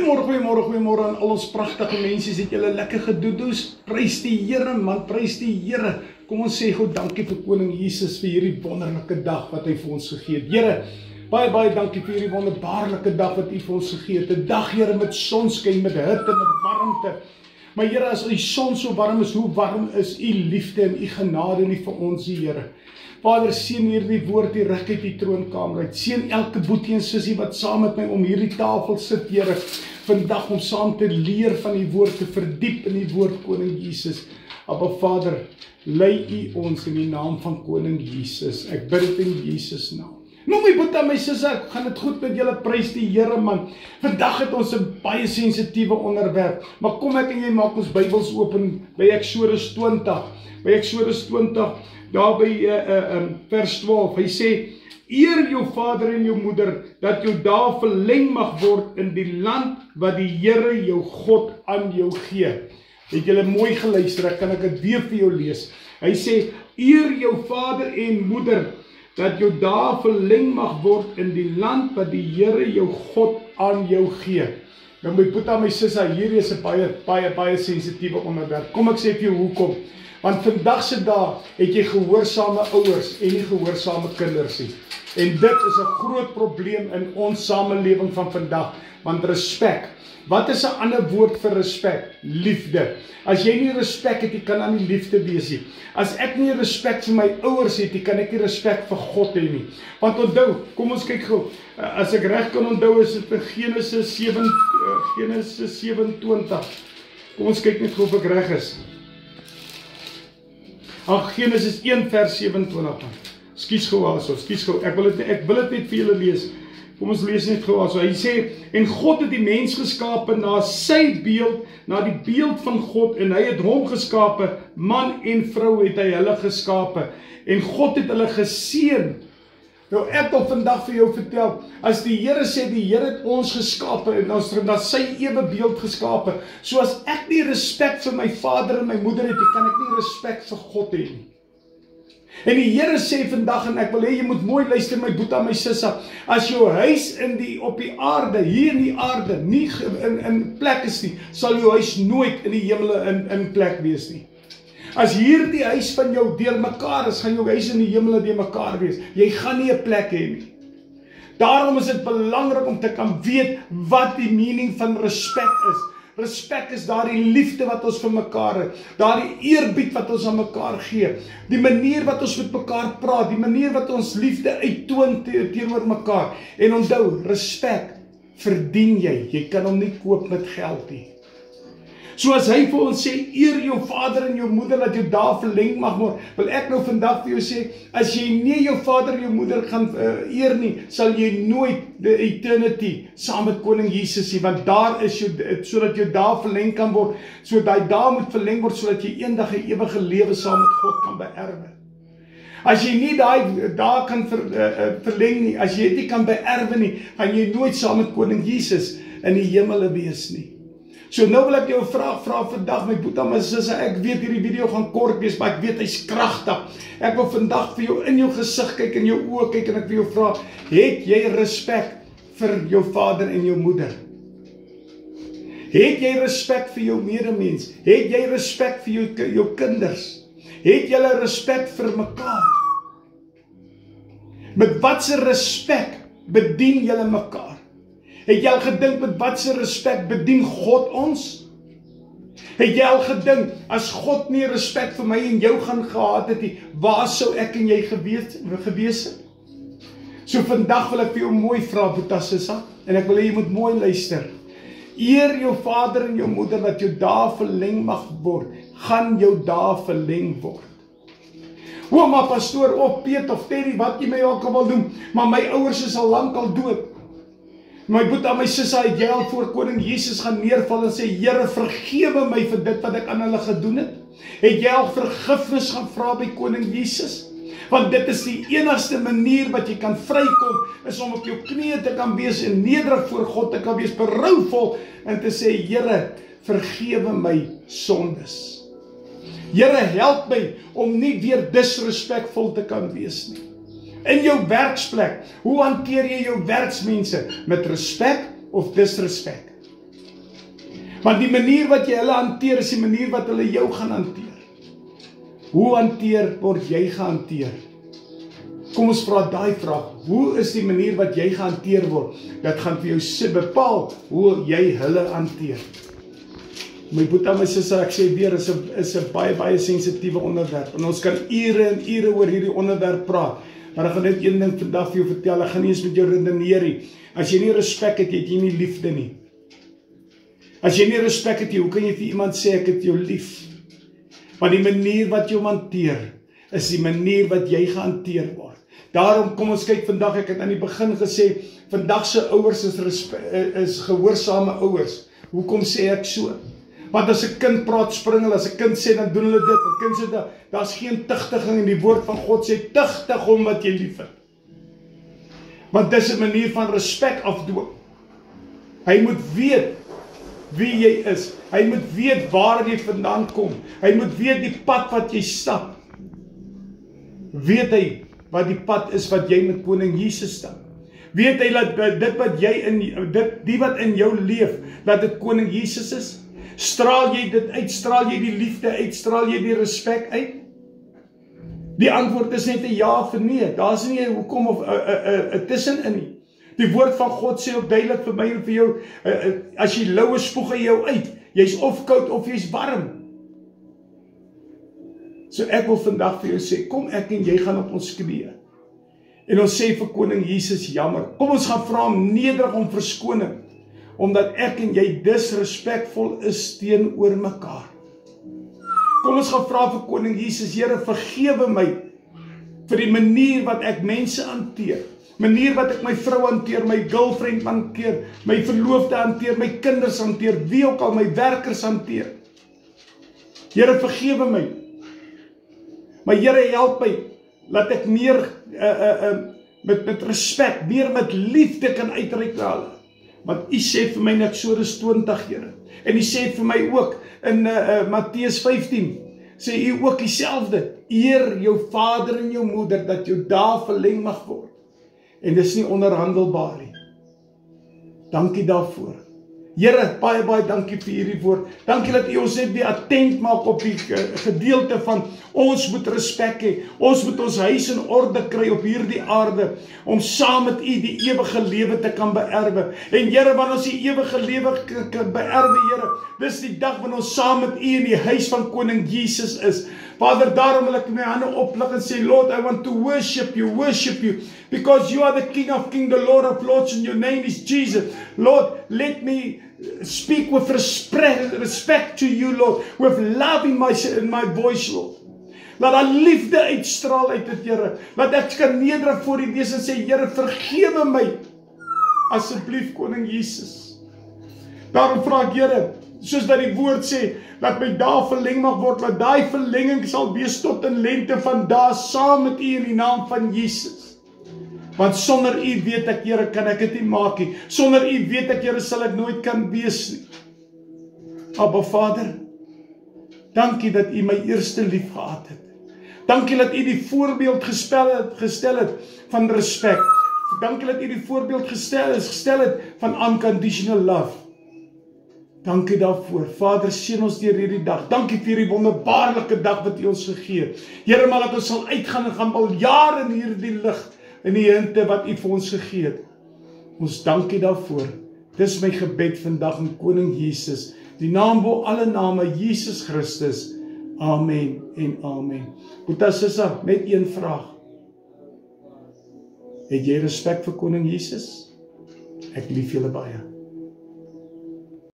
Goeiemôre aan al ons pragtige mense, het julle lekker gedoedoes, prys die Here man, prys die Here. Kom ons sê God dankie vir Koning Jesus vir hierdie wonderlike dag wat hy vir ons gegee het. Here, baie dankie vir hierdie wonderbaarlike dag wat u vir ons gegee het. 'n Dag Here met sonskyn, met hitte, met warmte. Maar Here, as die son so warm is, hoe warm is u liefde en u genade nie vir ons, Here. Vader, seën hierdie woord die reg uit die troonkamer uit. Seën elke boetie en sussie wat saam met my om hierdie tafel sit, Here, vandag om saam te leer van die woord, te verdiep in die woord, Koning Jesus. Aber Vader, lei u ons in die naam van Koning Jesus. Ek bid dit in Jesus naam. Nou my boeta, my sister, gaan dit goed met julle, prys die Here man. Vandag het ons 'n baie sensitiewe onderwerp, maar kom ek en jy maak ons Bybels open by Eksodus 20. By Eksodus 20, daar by vers 12, hy sê, eer jou vader en jou moeder, dat jou dae verleng mag word in die land wat die Here jou God aan jou gee. Het julle mooi geluister, kan ek dit weer vir jou lees. Hy sê, eer jou vader en moeder, dat jou dae verleng mag word in die land wat die Here jou God aan jou gee. Nou my boeta, my sissa, hier is 'n baie sensitiewe onderwerp. Kom ek sê vir jou hoekom. Want vandag se dag het jy gehoorsame ouers en nie gehoorsame kinders nie. En dit is 'n groot probleem in ons samelewing van vandag. Want respek. Wat is 'n ander woord vir respek? Liefde. As jy nie respek het, jy kan dan nie liefde wees nie. As ek nie respek vir my ouers het, kan ek nie respek vir God hê nie. Want onthou, kom ons kyk gou. As ek reg kan onthou, is dit in Genesis 27. Kom ons kyk net gou of ek reg is. Genesis 1 vers 27. Skus gou also, skus gou. Ek wil dit net vir julle lees. Kom ons lees net gou also. Hy sê, en God het die mens geskape na sy beeld, na die beeld van God, en hy het hom geskape, man en vrou het hy hulle geskape, en God het hulle geseën. Nou ek wil vandag vir jou vertel, as die Here sê, die Here het ons geskape, en ons het na sy ewe beeld geskape, so as ek nie respek vir my vader en my moeder het, kan ek nie respek vir God hê nie. En die Here sê vandag, en ek wil hê jy moet mooi luister, my boeta, my sissa, as jou huis op die aarde, hier in die aarde, nie in plek is nie, sal jou huis nooit in die hemele in plek wees nie. As hier die huis van jou deur mekaar is, gaan jou huis in die hemele deur mekaar wees. Jy gaan nie 'n plek hê nie. Daarom is dit belangrik om te kan weet wat die meaning van respek is. Respek is daardie liefde wat ons vir mekaar het, daardie eerbied wat ons aan mekaar gee, die manier wat ons met mekaar praat, die manier wat ons liefde uittoon teenoor mekaar. En onthou, respek verdien jy kan hom nie koop met geld nie. So as hy vir ons sê, eer jou vader en jou moeder, dat jou dae verleng mag word, wil ek nou vandag vir jou sê, as jy nie jou vader en jou moeder gaan eer nie, sal jy nooit the eternity saam met Koning Jesus nie, want daar is jou, sodat jou dae verleng kan word, so die dae moet verleng word, sodat jy eendag 'n ewige lewe saam met God kan beerwe. As jy nie dae kan verleng nie, as jy dit nie kan beerwe nie, gaan jy nooit saam met Koning Jesus in die hemele wees nie. So nou wil ek jou 'n vraag vra vandag, my boeta, my sissa, ek weet hierdie video gaan kort wees, maar ek weet hy's kragtig. Ek wil vandag vir jou in jou gesig kyk, in jou oë kyk, en ek wil jou vra, het jy respek vir jou vader en jou moeder? Het jy respek vir jou medemens? Het jy respek vir jou kinders? Het julle respek vir mekaar? Met watse respek bedien julle mekaar? Het jy al gedink met watse respek bedien God ons? Het jy al gedink, as God nie respek vir my en jou gaan gehad het nie, waar sou ek en jy gewees het? So vandag wil ek vir jou mooi vra, boeta, sissa, en ek wil hê jy moet mooi luister. Eer jou vader en jou moeder, dat jou dae verleng mag word, gaan jou dae verleng word. Maar pastoor, of Piet, of Terry, wat jy my ook al wil doen, maar my ouers is al lank al dood. My boeta, my sissa, het jy al voor Koning Jesus gaan neerval en sê, Here, vergewe my vir dit wat ek aan hulle gedoen het? Het jy al vergifnis gaan vra by Koning Jesus? Want dit is die enigste manier wat jy kan vrykom, is om op jou knieë te kan wees en nederig voor God te kan wees, berouvol, en te sê, Here, vergewe my sondes. Here, help my om nie weer disrespekvol te kan wees nie. In jou werksplek, hoe hanteer jy jou werksmense? Met respek of disrespek? Maar die manier wat jy hulle hanteer, is die manier wat hulle jou gaan hanteer. Hoe word jy gehanteer? Kom ons vra daai vraag. Hoe is die manier wat jy gehanteer word? Dat gaan vir jou bepaal hoe jy hulle hanteer. My boetie, my sussie, ek sê weer, is 'n baie sensitiewe onderwerp. En ons kan ure en ure oor hierdie onderwerp praat. Maar ek gaan net een ding vandag vir jou vertel. Ek gaan nie eens met jou redeneer nie. As jy nie respek het jy nie liefde nie. As jy nie respek het, hoe kan jy vir iemand sê ek het jou lief? Maar die manier wat jy hom hanteer, is die manier wat jy gehanteer word. Daarom kom ons kyk vandag, ek het aan die begin gesê, vandag se ouers is gehoorsame ouers. Hoekom sê ek so? Want as 'n kind praat, spring hulle, as 'n kind sê, dan doen hulle dit, 'n kind sê, daar's geen tugtiging in die woord van God sê, tugtig hom wat jy lief het. Want dis 'n manier van respek afdwing. Hy moet weet wie jy is. Hy moet weet waar jy vandaan kom. Hy moet weet die pad wat jy stap. Weet hy wat die pad is wat jy met koning Jesus stap. Weet hy dat dit wat jy die wat in jou leef, dat dit koning Jesus is? Straal jy dit uit? Straal jy die liefde uit? Straal jy die respek uit? Die antwoord is net 'n ja of nee. Daar's nie 'n hoekom of 'n tussenin nie. Die woord van God sê ook duidelik vir my en vir jou, as jy lou is, spoeg hy jou uit. Jy's of koud of jy's warm. So ek wil vandag vir jou sê, kom ek en jy gaan op ons knieë. En ons sê vir koning Jesus, jammer. Kom ons gaan vra hom nederig om verskoning. Omdat ek en jy disrespekvol is teenoor mekaar. Kom ons gaan vra vir koning Jesus, Here, vergewe my vir die manier wat ek mense hanteer. Manier wat ek my vrou hanteer, my girlfriend hanteer, my verloofde hanteer, my kinders hanteer, wie ook al, my werkers hanteer. Here, vergewe my. Maar Here, help my, laat ek meer met respek, meer met liefde kan uitreik na hulle. Want U sê vir my in Eksodus 20, Here. En U sê vir my ook in Matteus 15, sê U ook dieselfde. Eer jou vader en jou moeder, dat jou dae verleng mag word. En dis nie onderhandelbaar nie. Dankie daarvoor. Here, baie dankie vir hierdie woord. Dankie dat U ons net weer attent maak op die gedeelte van ons moet respek hê. Ons moet ons huis in orde kry op hierdie aarde om saam met U die ewige lewe te kan beerwe. En Here, wanneer ons die ewige lewe kan beerwe, Here, dis die dag wanneer ons saam met U in die huis van koning Jesus is. Vader, daarom wil ek my hande oplig en sê, Lord, I want to worship you, because you are the King of Kings, the Lord of Lords, and your name is Jesus. Lord, let me speak with respect to you, Lord, with love in my voice, Lord. Laat daar liefde uitstraal uit dit, Here. Laat ek kan nederig voor U wees en sê, Here, vergewe my, asseblief, koning Jesus. Daarom vra ek, Here, soos dat die woord sê, dat my dae verleng mag word, dat daai verlenging sal wees tot in lente van dae saam met U in die naam van Jesus. Want sonder U weet ek, Here, kan ek dit nie maak nie. Sonder U weet ek, Here, sal ek nooit kan wees nie. Abba Vader, dankie dat U my eerste lief gehad het. Dankie dat U die voorbeeld gestel het van respek. Dankie dat U die voorbeeld gestel het van unconditional love. Dankie daarvoor. Vader, seën ons deur hierdie dag. Dankie vir hierdie wonderbaarlike dag wat U ons gegee het. Here, maar dat ons sal uitgaan en gaan al jare in hierdie lig, in die hinte wat U vir ons gegee het. Ons dankie daarvoor. Dis my gebed vandag in koning Jesus. Die naam bo alle name, Jesus Christus. Amen en amen. Boeta Sissa, net een vraag. Het jy respek vir koning Jesus? Ek lief julle baie.